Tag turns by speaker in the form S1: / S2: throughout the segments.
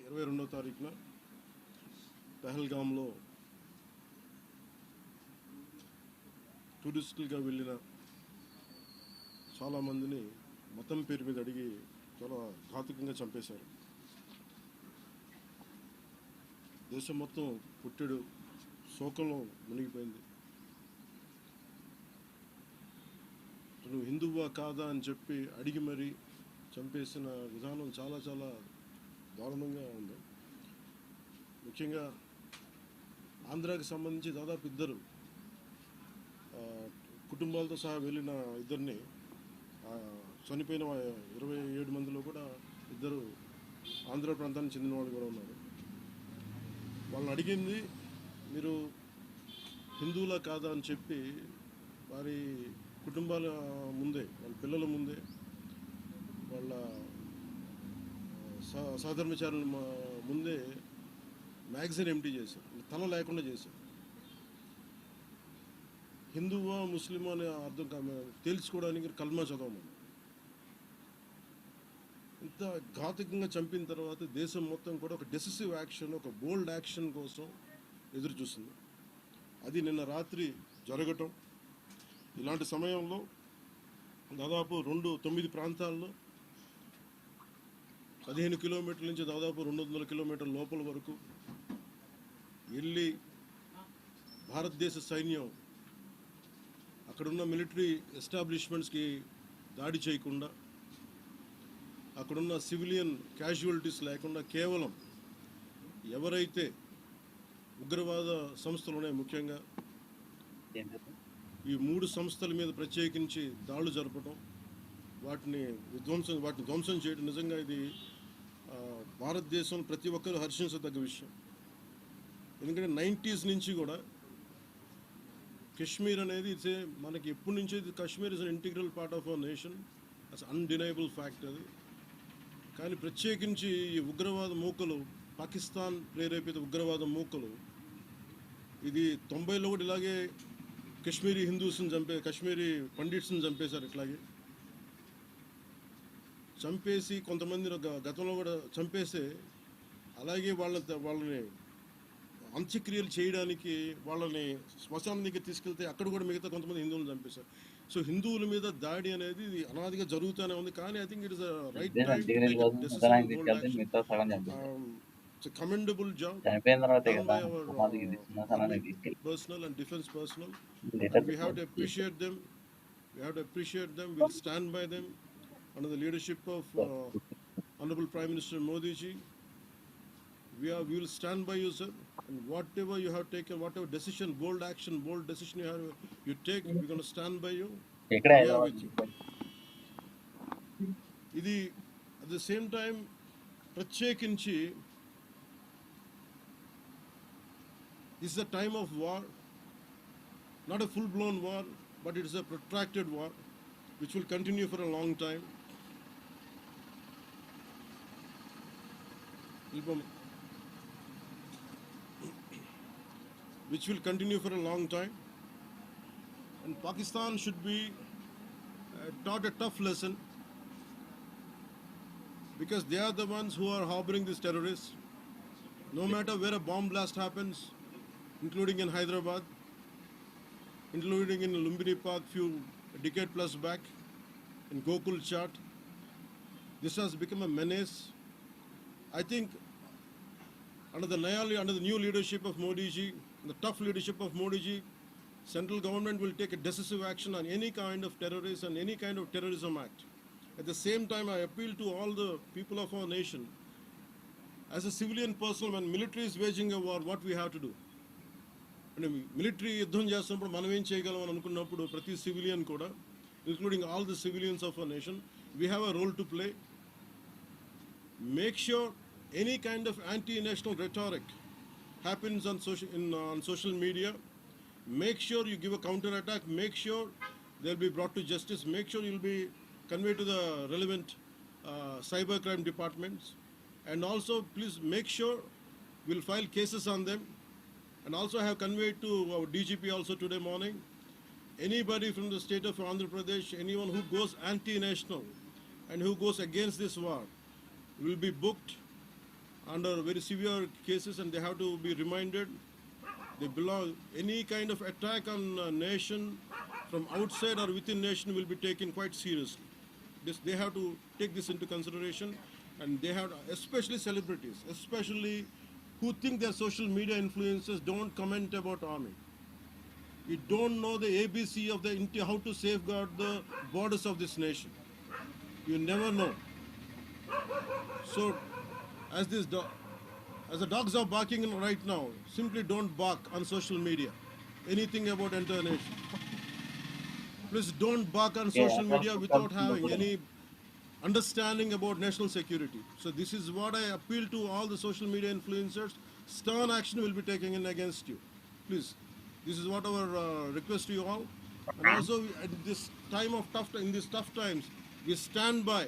S1: 22వ తారీఖున పహల్గామ్లో టూరిస్టులుగా వెళ్ళిన చాలామందిని మతం పేరు మీద అడిగి చాలా ఘాతుకంగా చంపేశారు. దేశం మొత్తం పుట్టెడు శోకంలో మునిగిపోయింది. నువ్వు హిందువా కాదా అని చెప్పి అడిగి మరీ చంపేసిన విధానం చాలా చాలా దారుణంగా ఉంది. ముఖ్యంగా ఆంధ్రాకి సంబంధించి దాదాపు ఇద్దరు కుటుంబాలతో సహా వెళ్ళిన ఇద్దరిని చనిపోయిన 27 మందిలో కూడా ఇద్దరు ఆంధ్ర ప్రాంతానికి చెందిన వాళ్ళు కూడా ఉన్నారు. వాళ్ళని అడిగింది మీరు హిందువులా కాదా అని చెప్పి వారి కుటుంబాల ముందే, వాళ్ళ పిల్లల ముందే, వాళ్ళ సహధర్మచారుల ముందే మ్యాగజైన్ ఎంటీ చేశారు, తల లేకుండా చేశారు. హిందువా ముస్లిమా అనే అర్థం తేల్చుకోవడానికి కల్మా చదవమని. ఇంత ఘాతుకంగా చంపిన తర్వాత దేశం మొత్తం కూడా ఒక డెసిసివ్ యాక్షన్, ఒక బోల్డ్ యాక్షన్ కోసం ఎదురు చూస్తుంది. అది నిన్న రాత్రి జరగటం. ఇలాంటి సమయంలో దాదాపు 9 ప్రాంతాల్లో 15 కిలోమీటర్ల నుంచి దాదాపు 200 కిలోమీటర్ల లోపల వరకు వెళ్ళి భారతదేశ సైన్యం అక్కడున్న మిలిటరీ ఎస్టాబ్లిష్మెంట్స్కి దాడి చేయకుండా, అక్కడున్న సివిలియన్ క్యాజువాలిటీస్ లేకుండా కేవలం ఎవరైతే ఉగ్రవాద సంస్థలు ఉన్నాయో, ముఖ్యంగా ఈ 3 సంస్థల మీద ప్రత్యేకించి దాడులు జరపడం, వాటిని ధ్వంసం చేయడం నిజంగా ఇది భారతదేశం ప్రతి ఒక్కరూ హర్షించదగ్గ విషయం. ఎందుకంటే 90s నుంచి కూడా కశ్మీర్ అనేది మనకి ఎప్పటి నుంచో Kashmir is an integral part of our nation, as undeniable fact అది. కానీ ప్రత్యేకించి ఈ ఉగ్రవాద మూకలు, పాకిస్తాన్ ప్రేరేపిత ఉగ్రవాద మూకలు, ఇది 90లో కూడా ఇలాగే కశ్మీరీ హిందూస్ని కశ్మీరీ పండిట్స్ని చంపేశారు. ఇట్లాగే చంపేసి కొంతమంది గతంలో కూడా చంపేస్తే అలాగే వాళ్ళని అంత్యక్రియలు చేయడానికి వాళ్ళని శ్మశానం దగ్గర తీసుకెళ్తే అక్కడ కూడా మిగతా కొంతమంది హిందువులను చంపేశారు. సో హిందువుల మీద దాడి అనేది ఇది అనాదిగా జరుగుతూనే ఉంది. కానీ I think it is right commendable job done by our personnel and defense personnel, and we have to appreciate them. We'll stand by them under the leadership of Honorable Prime Minister Modi ji. We will stand by you, sir, and whatever you have taken, whatever decision, bold decision you take, we're going to stand by you. We are with you. Idi at the same time ప్రత్యేకించి this is a time of war, not a full-blown war, but it is a protracted war which will continue for a long time. And Pakistan should be taught a tough lesson, because they are the ones who are harboring these terrorists. No matter where a bomb blast happens, including in Hyderabad, including in Lumbini Park a decade plus back, in Gokul Chat, this has become a menace. I think under the new leadership of Modi ji, the tough leadership of Modi ji, central government will take a decisive action on any kind of terrorism and any kind of terrorism act. At the same time, I appeal to all the people of our nation, as a civilian person, when military is waging a war, what we have to do? Military యుద్ధం చేస్తున్నప్పుడు మనం ఏం చేయగలం అని అనుకున్నప్పుడు ప్రతి civilian కూడా, including all the civilians of our nation, we have a role to play. Make sure any kind of anti-national rhetoric happens on social media. Make sure you give a counter attack. Make sure they'll be brought to justice. Make sure you'll be conveyed to the relevant cybercrime departments. And also, please make sure we'll file cases on them. And also I have conveyed to our DGP also today morning, anybody from the state of Andhra Pradesh, anyone who goes anti-national and who goes against this war will be booked under very severe cases, and they have to be reminded. They belong. Any kind of attack on a nation from outside or within nation will be taken quite seriously. They have to take this into consideration, and they have, especially celebrities, especially who think they're social media influencers, don't comment about army. You don't know the ABC of how to safeguard the borders of this nation. You never know. So, as the dogs are barking right now, simply don't bark on social media. Anything about entire nation. Please don't bark on social media without having any understanding about national security. So this is what I appeal to all the social media influencers. Stern action will be taken in against you. Please, this is what our request to you all. And also at this time of in these tough times, we stand by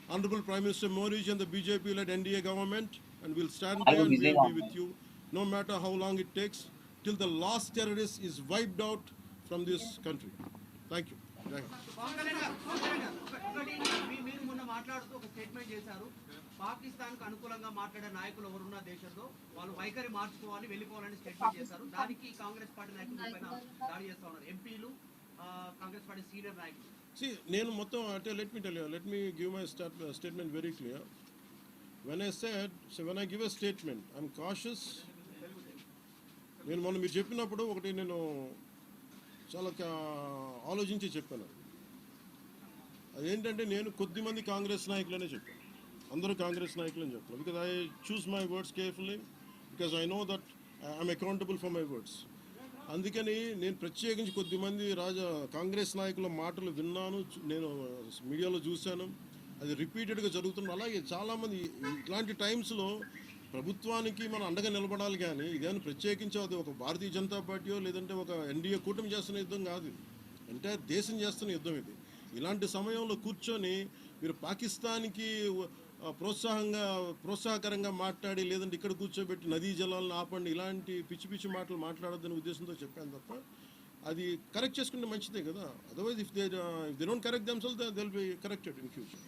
S1: Honorable Prime Minister Modi and the BJP-led NDA government, and we'll stand by and we'll be with you, no matter how long it takes, till the last terrorist is wiped out from this country. Thank you. Thank you.
S2: మీరు మొన్న మాట్లాడుతూ ఒక statement చేశారు, పాకిస్తాన్కు అనుకూలంగా మాట్లాడే నాయకులు ఎవరున్న దేశంలో వాళ్ళు వైఖరి మార్చుకోవాలి, వెళ్ళిపోవాలని స్టేట్మెంట్ చేశారు. దానికి కాంగ్రెస్ పార్టీ నాయకులు పైన దాడి చేస్తా ఉన్నారు, ఎంపీలు, కాంగ్రెస్ పార్టీ సీనియర్ నాయకులు.
S1: See, నేను మొత్తం అంటే let me give my statement very clear. When I give a statement, I'm cautious. నేను మొన్న మీరు చెప్పినప్పుడు ఒకటి నేను చాలా ఆలోచించి చెప్పాను. అదేంటంటే నేను కొద్దిమంది కాంగ్రెస్ నాయకులనే చెప్పాను, అందరూ కాంగ్రెస్ నాయకులని చెప్పాను. Because I choose my words carefully, because I know that I'm accountable for my words. అందుకని నేను ప్రత్యేకించి కొద్దిమంది కాంగ్రెస్ నాయకుల మాటలు విన్నాను, నేను మీడియాలో చూశాను, అది రిపీటెడ్గా జరుగుతుంది. అలాగే చాలామంది ఇట్లాంటి టైమ్స్లో ప్రభుత్వానికి మనం అండగా నిలబడాలి, కానీ ఇదేమైనా ప్రత్యేకించి అది ఒక భారతీయ జనతా పార్టీయో లేదంటే ఒక ఎన్డీఏ కూటమి చేస్తున్న యుద్ధం కాదు, అంటే దేశం చేస్తున్న యుద్ధం ఇది. ఇలాంటి సమయంలో కూర్చొని మీరు పాకిస్తాన్కి ప్రోత్సాహకరంగా మాట్లాడి లేదంటే ఇక్కడ కూర్చోబెట్టి నదీ జలాలను ఆపండి, ఇలాంటి పిచ్చి పిచ్చి మాటలు మాట్లాడొద్దనే ఉద్దేశంతో చెప్పాను తప్ప, అది కరెక్ట్ చేసుకుంటే మంచిదే కదా. Otherwise if they don't correct themselves they will be corrected in future.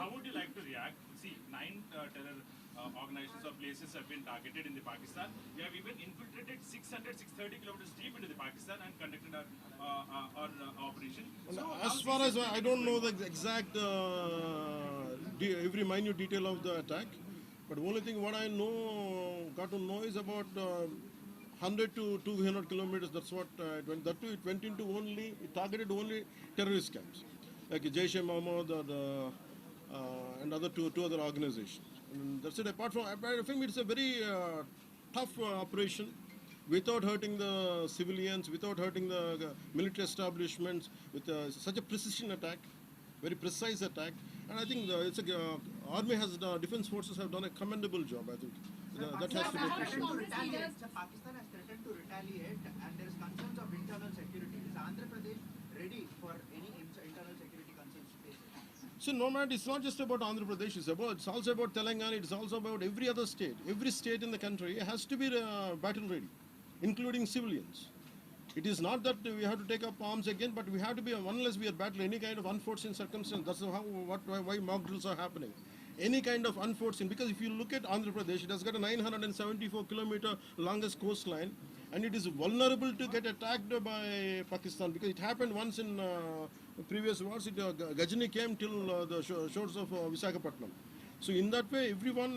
S3: How would you like to react? See, 9 terror organizations or places have been targeted in the Pakistan. We have even infiltrated 630 kilometers deep into the Pakistan and conducted our operation.
S1: So as far as I don't know the exact every minute detail of the attack, but only thing what I got to know is about 100 to 200 kilometers. That's what it went. That too, it went into it targeted only terrorist camps like Jaish-e-Mohammed and other two other organizations. And that's it. Apart from it's a very tough operation, without hurting the civilians, without hurting the military establishments, with such a precision attack, very precise attack. And I think army defense forces have done a commendable job. I think that has to be appreciated.
S2: Pakistan has threatened to retaliate, and there is concerns of internal security. Is Andhra Pradesh ready for any internal security concerns faced?
S1: So no matter, it's not just about Andhra Pradesh, it's also about Telangana, it's also about every other state. Every state in the country has to be battle ready, including civilians. It is not that we have to take up arms again, but we have to be, unless we are battling any kind of unforeseen circumstance. That's why mock drills are happening. Any kind of unforeseen, because if you look at Andhra Pradesh, it has got a 974-kilometer longest coastline, and it is vulnerable to get attacked by Pakistan, because it happened once in previous wars. Gajini came till the shores of Visakhapatnam. So in that way, everyone,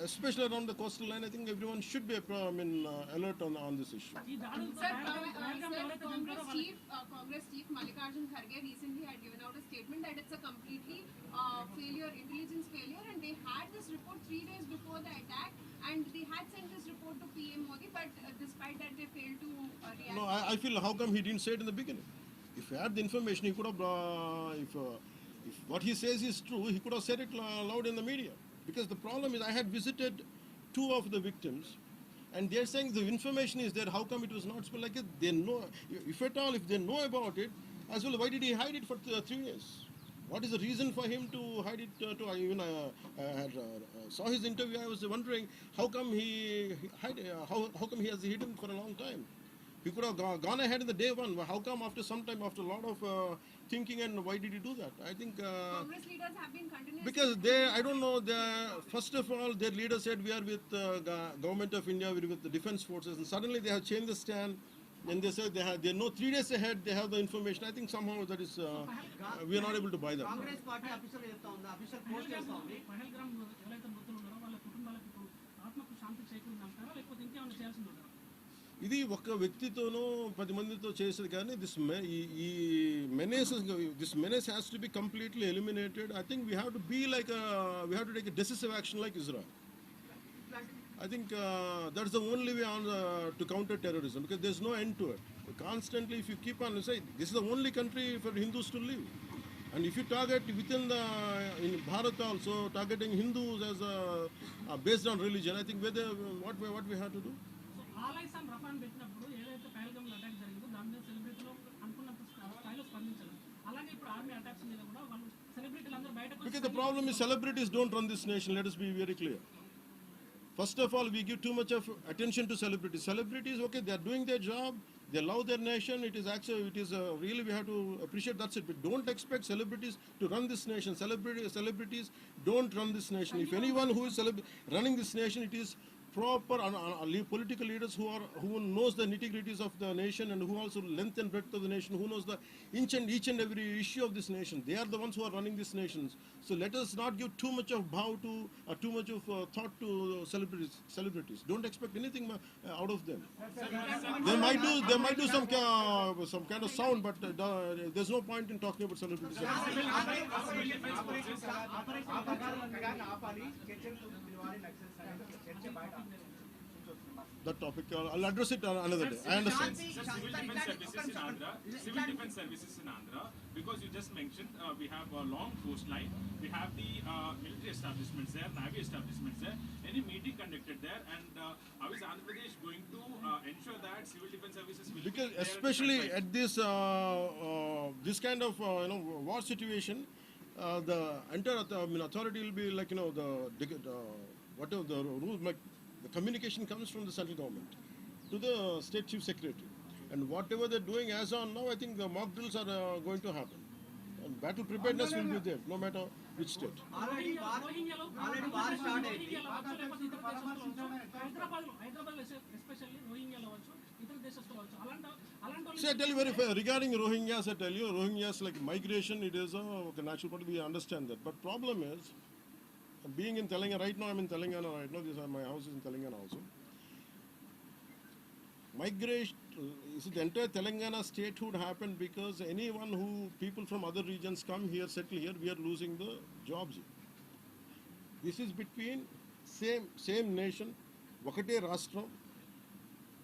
S1: especially around the coastal line, I think everyone should be alert on this issue.
S4: Sir, Congress Chief Mallikarjun Kharge recently had given out a statement that it's a completely intelligence failure, and they had this report 3 days before the attack, and they had sent this report to PM Modi, but despite that they failed to react.
S1: No, I feel, how come he didn't say it in the beginning? If he had the information, he could have, if what he says is true, he could have said it loud in the media. Because the problem is, I had visited 2 of the victims, and they're saying the information is there. How come it was not spelled like it? They know, if at all, if they know about it, as well, why did he hide it for 3 years? What is the reason for him to hide it? Saw his interview. I was wondering how come he how come he has hidden for a long time. He could have gone ahead in the day one. How come after some time, after a lot of thinking and why did he do that? I think
S4: Congress leaders have been continuously.
S1: because I don't know, first of all, their leader said we are with government of India, we are with the defense forces, and suddenly they have changed the stand, and they said they know 3 days ahead they have the information. I think somehow that is, we are not able to buy that.
S2: Congress party official చెప్తా ఉంది, official post చేస్తా ఉంది.
S5: పహల్గామ్ ఎవరైతే మృతులు ఉన్నారో వాళ్ళ కుటుంబాలకు ఇప్పుడు ఆత్మకు శాంతి చేకూరిందంటారా లేకపోతే ఇంకేమైనా చేయాల్సింది ఉంటారా?
S1: ఇది ఒక వ్యక్తితోనో 10 మందితో చేసేది కానీ this menace has to be completely eliminated. I think we have to be like we have to take a decisive action like Israel. I think that's the only way on to counter terrorism, because there's no end to it. Constantly, if you keep on saying this is the only country for Hindus to live, and if you target within in Bharat also targeting Hindus as based on religion, I think what we have to do.
S5: So ఆలైస్ and రఫాన్ పెట్టినప్పుడు ఏదైతే పహల్గామ్లో attack జరిగిందో దాని మీద సెలబ్రిటీలో అనుకున్నంత స్థాయిలో స్పందించారు. అలాగే ఇప్పుడు ఆర్మీ అటాక్స్ మీద కూడా వాళ్ళు సెలబ్రిటీలు అందరూ బయటకు
S1: Because the problem is celebrities don't run this nation. Let us be very clear. First of all, we give too much of attention to celebrities. Celebrities, okay, they are doing their job. They love their nation. It is actually, really we have to appreciate. That's it. But don't expect celebrities to run this nation. Celebrities don't run this nation. If anyone who is running this nation, it is proper political leaders who knows the nitty-gritties of the nation and who also length and breadth of the nation, who knows the each and every issue of this nation. They are the ones who are running this nation. So let us not give too much of bow to or too much of thought to celebrities. Don't expect anything out of them. They might do some kind of sound, but there's no point in talking about celebrities. That topic, I'll address it another day. I understand.
S3: Civil defense services in Andhra, because you just mentioned we have a long coastline, we have the military establishments there, navy establishments there. Any meeting conducted there, and how is Andhra Pradesh going to ensure that civil defense services will
S1: Because
S3: be there
S1: especially
S3: at
S1: at this kind of war situation, the entire authority will be like whatever the rules, like the communication comes from the central government to the state chief secretary, and whatever they're doing as on now, I think the mock drills are going to happen, and battle preparedness will be there no matter which state.
S2: Already war start అయింది.
S5: Hyderabad especially రోహింగ్యాలో వచ్చు, ఇతర దేశస్తులు వచ్చు, అలాంటి
S1: See, I tell you very fair regarding Rohingyas. I tell you, Rohingyas like migration. It is a natural part. We understand that, but problem is, being in Telangana right now, I'm in Telangana right now. My house is in Telangana also. Migration, the entire Telangana statehood happened because people from other regions come here, settle here. We are losing the jobs here. This is between same nation, Vakate Rashtra.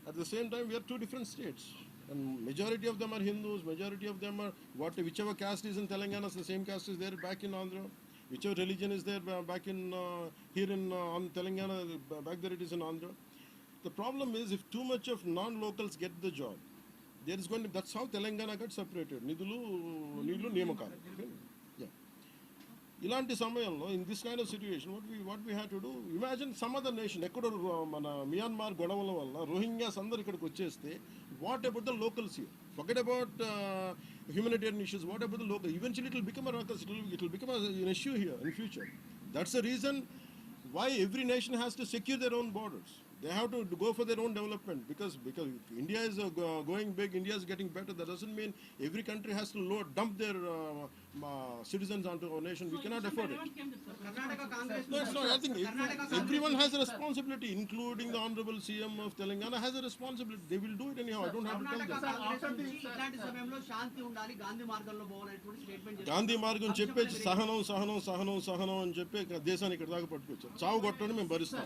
S1: At the same time, we are two different states, and majority of them are Hindus. Majority of them are whichever caste is in Telangana, the same caste is there back in Andhra. Whichever religion is there back in here in Telangana, back there it is in Andhra. The problem is, if too much of non-locals get the job, there is going to. That's how Telangana got separated. Nidulu Niyamakalu. Yeah. ఇలాంటి సమయంలో in this kind of situation, what we had to do, imagine some other nation, ఎక్కడో మన Myanmar గొడవల వల్ల Rohingyas అందరు ఇక్కడికి వచ్చేస్తే, what about the locals here? Forget about humanitarian issues. What about the local? Eventually it will become a ruckus. It will become an issue here in future. That's the reason why every nation has to secure their own borders. They have to go for their own development, because India is going big, India is getting better. That doesn't mean every country has to dump their citizens onto our nation. We cannot afford it.
S2: Karnataka Congress
S1: No, it's not. I think everyone has a responsibility, including the Honorable CM of Telangana has a responsibility. They will do it anyhow. I don't have to tell
S2: Karnataka
S1: them.
S2: Congress నుంచి ఇట్లాంటి సమయంలో శాంతి ఉండాలి, గాంధీ మార్గంలో పోవాలనేటువంటి statement చేశారు.
S1: గాంధీ మార్గం చెప్పేసి సహనం అని చెప్పి దేశాన్ని ఇక్కడ దాకా పట్టుకొచ్చారు. చావు కొట్టండి మేము భరిస్తాం,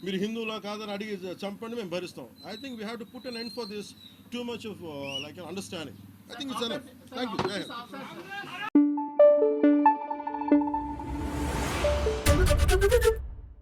S1: మీరు హిందువులా కాదని అడిగి చంపండి మేము భరిస్తాం. I think we have to put an end for this too much of like an understanding. I think it's enough. Thank you.